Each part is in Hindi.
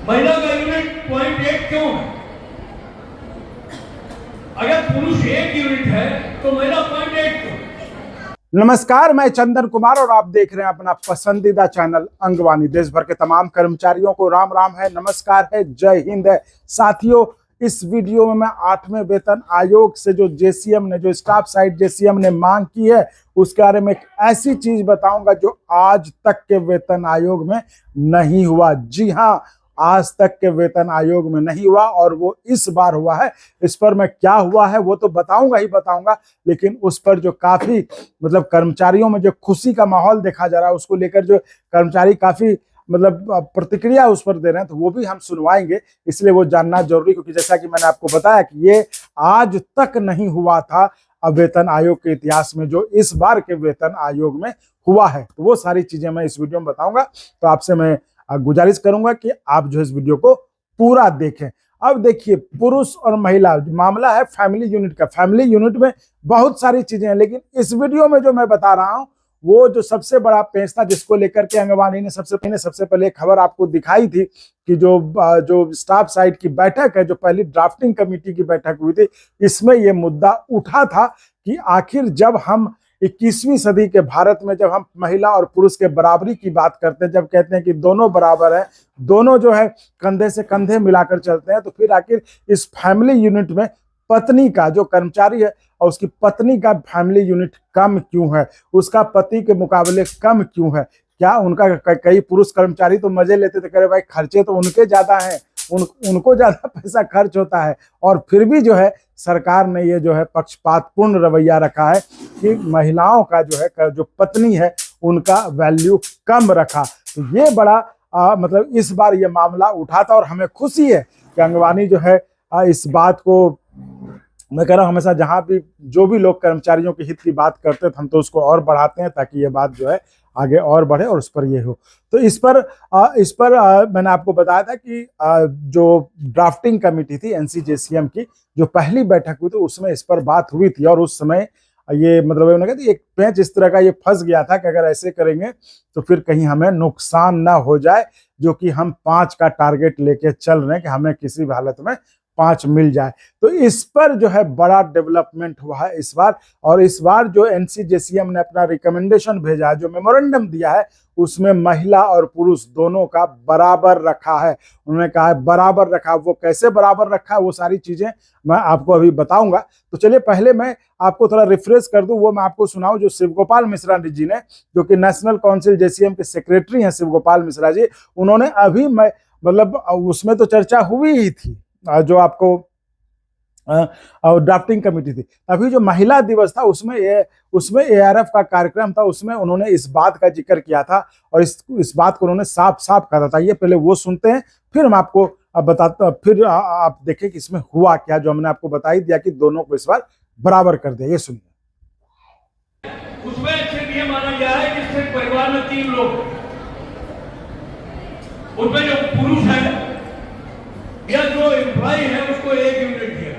महिला का यूनिट 0.8 क्यों है? अगर पुरुष 1 यूनिट है तो महिला 0.8 क्यों? नमस्कार, मैं चंदन कुमार और आप देख रहे हैं अपना पसंदीदा चैनल अंगवानी। देश भर के तमाम कर्मचारियों को राम राम है, नमस्कार है, जय हिंद है। साथियों, इस वीडियो में मैं 8वें वेतन आयोग से जो जेसीएम ने, जो स्टाफ साइड जेसीएम ने मांग की है, उसके बारे में एक ऐसी चीज बताऊंगा जो आज तक के वेतन आयोग में नहीं हुआ। जी हाँ, आज तक के वेतन आयोग में नहीं हुआ और वो इस बार हुआ है। इस पर मैं क्या हुआ है वो तो बताऊंगा ही बताऊंगा, लेकिन उस पर जो काफी मतलब कर्मचारियों में जो खुशी का माहौल देखा जा रहा है, उसको लेकर जो कर्मचारी काफी मतलब प्रतिक्रिया उस पर दे रहे हैं, तो वो भी हम सुनवाएंगे। इसलिए वो जानना जरूरी, क्योंकि जैसा कि मैंने आपको बताया कि ये आज तक नहीं हुआ था वेतन आयोग के इतिहास में, जो इस बार के वेतन आयोग में हुआ है। तो वो सारी चीजें मैं इस वीडियो में बताऊंगा। तो आपसे मैं गुजारिश करूंगा कि आप जो इस वीडियो को पूरा देखें। अब देखिए, पुरुष और महिला मामला है फैमिली यूनिट का। फैमिली यूनिट में बहुत सारी चीजें हैं, लेकिन इस वीडियो में जो मैं बता रहा हूं वो जो सबसे बड़ा पेश था, जिसको लेकर के अंगवानी ने सबसे पहले खबर आपको दिखाई थी कि जो स्टाफ साइड की बैठक है, जो पहली ड्राफ्टिंग कमेटी की बैठक हुई थी, इसमें यह मुद्दा उठा था कि आखिर जब हम 21वीं सदी के भारत में जब हम महिला और पुरुष के बराबरी की बात करते हैं, जब कहते हैं कि दोनों बराबर हैं, दोनों जो है कंधे से कंधे मिलाकर चलते हैं, तो फिर आखिर इस फैमिली यूनिट में पत्नी का, जो कर्मचारी है और उसकी पत्नी का फैमिली यूनिट कम क्यों है, उसका पति के मुकाबले कम क्यों है? क्या उनका कई पुरुष कर्मचारी तो मजे लेते थे, कह भाई खर्चे तो उनके ज्यादा हैं, उनको ज्यादा पैसा खर्च होता है, और फिर भी जो है सरकार ने ये जो है पक्षपातपूर्ण रवैया रखा है कि महिलाओं का जो है, जो पत्नी है, उनका वैल्यू कम रखा। तो ये बड़ा मतलब इस बार ये मामला उठा था, और हमें खुशी है कि अंगवानी जो है इस बात को, मैं कह रहा हूं, हमेशा जहां भी जो भी लोग कर्मचारियों के हित की बात करते हैं, हम तो उसको और बढ़ाते हैं ताकि ये बात जो है आगे और बढ़े और उस पर ये हो। तो इस पर मैंने आपको बताया था कि जो ड्राफ्टिंग कमेटी थी एनसीजेसीएम की, जो पहली बैठक हुई थी, उसमें इस पर बात हुई थी। और उस समय ये मतलब उन्होंने कहा एक पेंच इस तरह का ये फंस गया था कि अगर ऐसे करेंगे तो फिर कहीं हमें नुकसान ना हो जाए, जो कि हम 5 का टारगेट लेके चल रहे हैं कि हमें किसी भी हालत में 5 मिल जाए। तो इस पर जो है बड़ा डेवलपमेंट हुआ है इस बार। और इस बार जो एनसीजेसीएम ने अपना रिकमेंडेशन भेजा है, जो मेमोरेंडम दिया है, उसमें महिला और पुरुष दोनों का बराबर रखा है। उन्होंने कहा है बराबर रखा। वो कैसे बराबर रखा है, वो सारी चीजें मैं आपको अभी बताऊंगा। तो चलिए पहले मैं आपको थोड़ा रिफ्रेश कर दूं, वो मैं आपको सुनाऊं जो शिव गोपाल मिश्रा जी ने, जो कि नेशनल काउंसिल जेसीएम के सेक्रेटरी हैं, शिव गोपाल मिश्रा जी, उन्होंने अभी मतलब उसमें तो चर्चा हुई ही थी, जो आपको ड्राफ्टिंग कमेटी थी, अभी जो महिला दिवस था उसमें एआरएफ का कार्यक्रम था, उसमें उन्होंने इस बात का जिक्र किया था और इस बात को उन्होंने साफ साफ कहा था। ये पहले वो सुनते हैं, फिर हम आपको बताते, फिर आप देखें कि इसमें हुआ क्या, जो हमने आपको बता ही दिया कि दोनों को इस बार बराबर कर दिया। ये सुनिए। उसमें सिर्फ ये माना गया है कि सिर्फ परिवार में 3 लोग, उसमें जो पुरुष है या जो एम्प्लॉय है उसको 1 यूनिट दिया,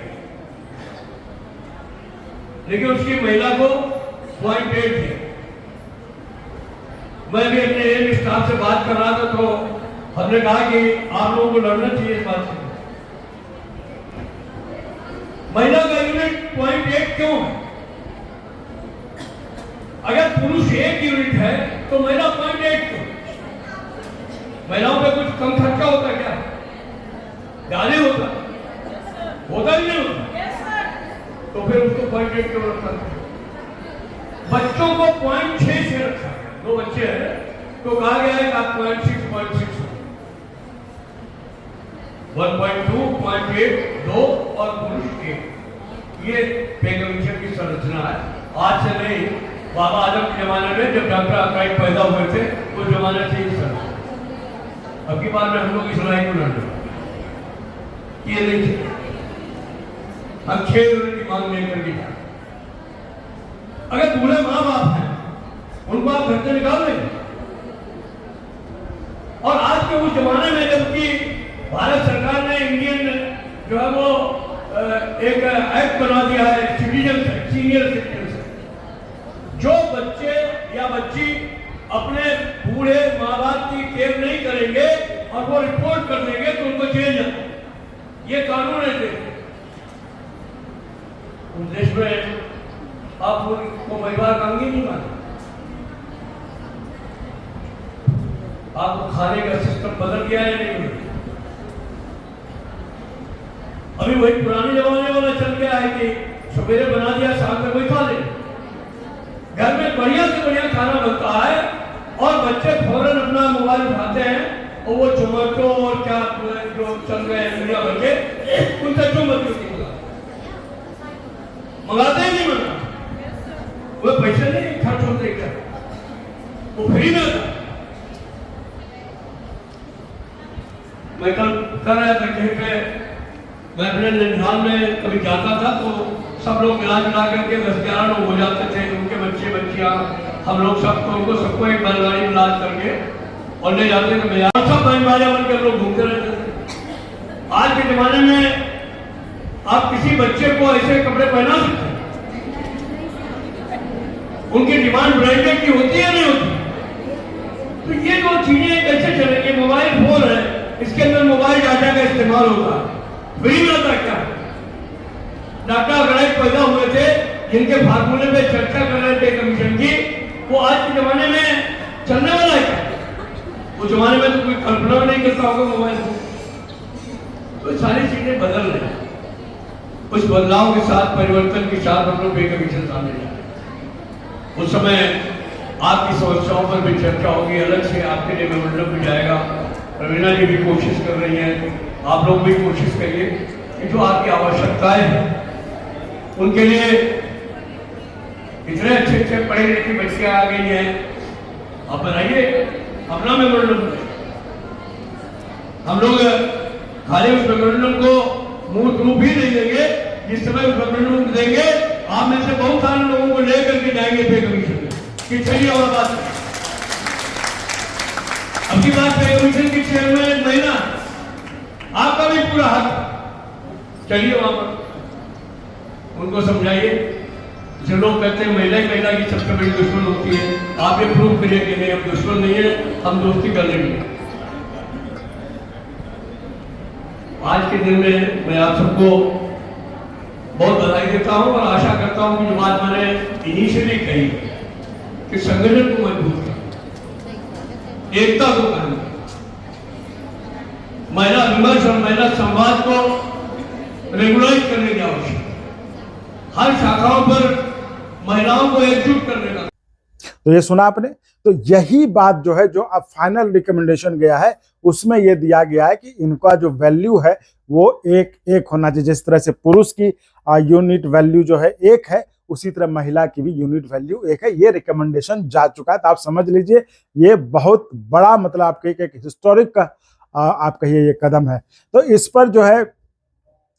लेकिन उसकी महिला को 0.8 दिया। मैं भी अपने स्टाफ से बात कर रहा था, तो हमने कहा कि आप लोगों को लड़ना चाहिए इस बात से। महिला का यूनिट 0.8 क्यों है? अगर पुरुष 1 यूनिट है तो महिला 0.8 क्यों? महिलाओं पे कुछ कम खर्चा होता क्या? ज्यादा होता भी नहीं होता, तो फिर उसको 0.8 क्यों रखा? बच्चों को 0.6 से रखा। 2 बच्चे हैं तो कहा गया है कि आप 0.6 1.2, 0.8, 2 और पुरुष 1। ये पे कमीशन की संरचना है। आज से नहीं, बाबा आजम के जमाने में जब डॉक्टर आकाइड पैदा हुए थे, उस जमाने से ही संरचना। अब की बार में हम लोग इस लड़ाई को लड़ रहे, ये नहीं थे। हम 6 यूनिट की मांग नहीं करके जा। अगर बूढ़े माँ बाप हैं, उनको आप घर से निकाल देंगे। और आज के उस जमाने में जबकि भारत सरकार ने इंडियन जो है वो एक एक्ट बना दिया है, citizen act, senior citizen act, जो बच्चे या बच्ची अपने बूढ़े माँ बाप की केयर नहीं करेंगे और वो रिपोर्ट कर देंगे तो ये कानून है देश। उस देश में आप उनको परिवार का अंग ही नहीं माने। आपको खाने का सिस्टम बदल गया है नहीं? अभी वही पुराने जमाने वाला चल गया है कि सवेरे बना दिया, शाम में कोई खा ले। घर में बढ़िया से बढ़िया खाना बनता है और बच्चे फौरन अपना मोबाइल उठाते हैं और वो जोमेटो और क्या जो चल रहे हैं दुनिया भर के, उनसे जो मर्जी मंगाते ही नहीं। मंगा वो पैसे नहीं खर्च होते, क्या वो फ्री में होता। मैं कल कर रहा था कहीं पे, मैं अपने ननिहाल में कभी जाता था तो सब लोग मिला जुला करके 10-11 लोग हो जाते थे, उनके बच्चे बच्चियां, हम लोग सबको एक बैलगाड़ी में लाद करके और ले जाते थे। मैं सब बैलगाड़ियां बन के हम लोग घूमते रहते थे। आज के जमाने में आप किसी बच्चे को ऐसे कपड़े पहना सकते हैं? उनकी डिमांड ब्रांडेड की होती है नहीं होती? तो ये जो चीजें कैसे चलेंगे? मोबाइल फोन है, इसके अंदर मोबाइल डाटा का इस्तेमाल होगा, फ्री में होता क्या? डाटा गणित पैदा हुए थे जिनके फार्मूले पे चर्चा कर रहे थे कमीशन की, वो आज के जमाने में चलने वाला है क्या? उस जमाने में तो कोई कल्पना नहीं करता होगा मोबाइल को। तो सारी चीजें बदल रही हैं। उस बदलाव के साथ, परिवर्तन के साथ हम लोग पे कमीशन सामने जा रहे हैं। उस समय आपकी समस्याओं पर भी चर्चा होगी, अलग से आपके लिए मेमोरेंडम भी जाएगा। रवीना जी भी कोशिश कर रही हैं, आप लोग भी कोशिश करिए कि जो आपकी आवश्यकताएं हैं उनके लिए इतने अच्छे अच्छे पढ़े लिखे बच्चे आ गई हैं, आप बनाइए अपना मेमोरेंडम। हम लोग खाली उस मेमोरेंडम को मूर्त रूप ही नहीं देंगे, जिस समय उस मेमोरेंडम को देंगे आप में से बहुत सारे लोगों को लेकर के जाएंगे पे कमीशन में कि चलिए और बात। अब की बात पे कमीशन की चेयरमैन महिला, आपका भी पूरा हक, चलिए वहां पर उनको समझाइए। जो लोग कहते हैं महिला ही महिला की सबसे बड़ी दुश्मन होती है, आप ये प्रूव करिए कि नहीं, हम दुश्मन नहीं है, हम दोस्ती कर लेंगे। आज के दिन में मैं आप सबको बहुत बधाई देता हूं और आशा करता हूं कि जो बात मैंने इनिशियली कही कि संगठन को मजबूत करें, एकता को करें, महिला विमर्श और महिला संवाद को रेगुलाइज करने की आवश्यकता, हर शाखाओं पर महिलाओं को एकजुट करने का। तो ये सुना आपने, तो यही बात जो है, जो अब फाइनल रिकमेंडेशन गया है उसमें ये दिया गया है कि इनका जो वैल्यू है वो एक होना चाहिए। जिस तरह से पुरुष की यूनिट वैल्यू जो है एक है, उसी तरह महिला की भी यूनिट वैल्यू एक है। ये रिकमेंडेशन जा चुका है, तो आप समझ लीजिए ये बहुत बड़ा, मतलब आपके एक हिस्टोरिक का आप कहिए ये कदम है। तो इस पर जो है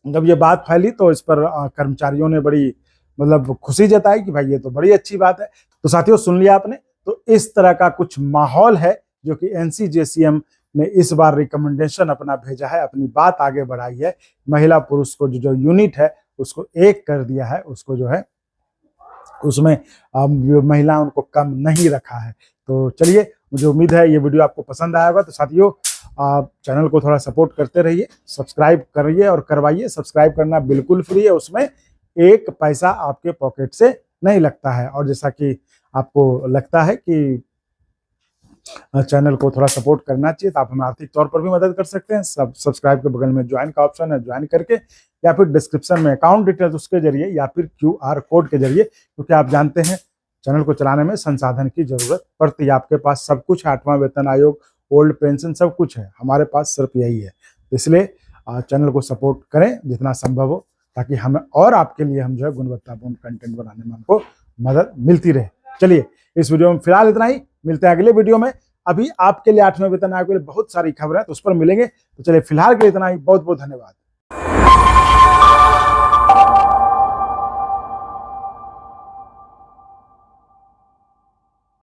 जब ये बात फैली तो इस पर कर्मचारियों ने बड़ी मतलब खुशी जताई कि भाई ये तो बड़ी अच्छी बात है। तो साथियों सुन लिया आपने, तो इस तरह का कुछ माहौल है जो कि NCJCM ने इस बार रिकमेंडेशन अपना भेजा है, अपनी बात आगे बढ़ाई है। महिला पुरुष को जो यूनिट है उसको एक कर दिया है, उसको जो है उसमें महिला उनको कम नहीं रखा है। तो चलिए, मुझे उम्मीद है ये वीडियो आपको पसंद आया होगा। तो साथियों आप चैनल को थोड़ा सपोर्ट करते रहिए, सब्सक्राइब करिए और करवाइए। सब्सक्राइब करना बिल्कुल फ्री है, उसमें एक पैसा आपके पॉकेट से नहीं लगता है। और जैसा कि आपको लगता है कि चैनल को थोड़ा सपोर्ट करना चाहिए, तो आप हमें आर्थिक तौर पर भी मदद कर सकते हैं। सब्सक्राइब के बगल में ज्वाइन का ऑप्शन है, ज्वाइन करके, या फिर डिस्क्रिप्शन में अकाउंट डिटेल्स उसके जरिए, या फिर QR कोड के जरिए, क्योंकि आप जानते हैं चैनल को चलाने में संसाधन की जरूरत पड़ती है। आपके पास सब कुछ है, 8वां वेतन आयोग, ओल्ड पेंशन, सब कुछ है, हमारे पास सिर्फ यही है। इसलिए चैनल को सपोर्ट करें जितना संभव हो, ताकि हमें और आपके लिए हम जो है गुणवत्तापूर्ण कंटेंट बनाने में हमको मदद मिलती रहे। चलिए, इस वीडियो में फिलहाल इतना ही, मिलते हैं अगले वीडियो में। अभी आपके लिए 8वें वेतन आयोग के लिए बहुत सारी खबरें, तो उस पर मिलेंगे। तो चलिए फिलहाल के लिए इतना ही, बहुत बहुत धन्यवाद।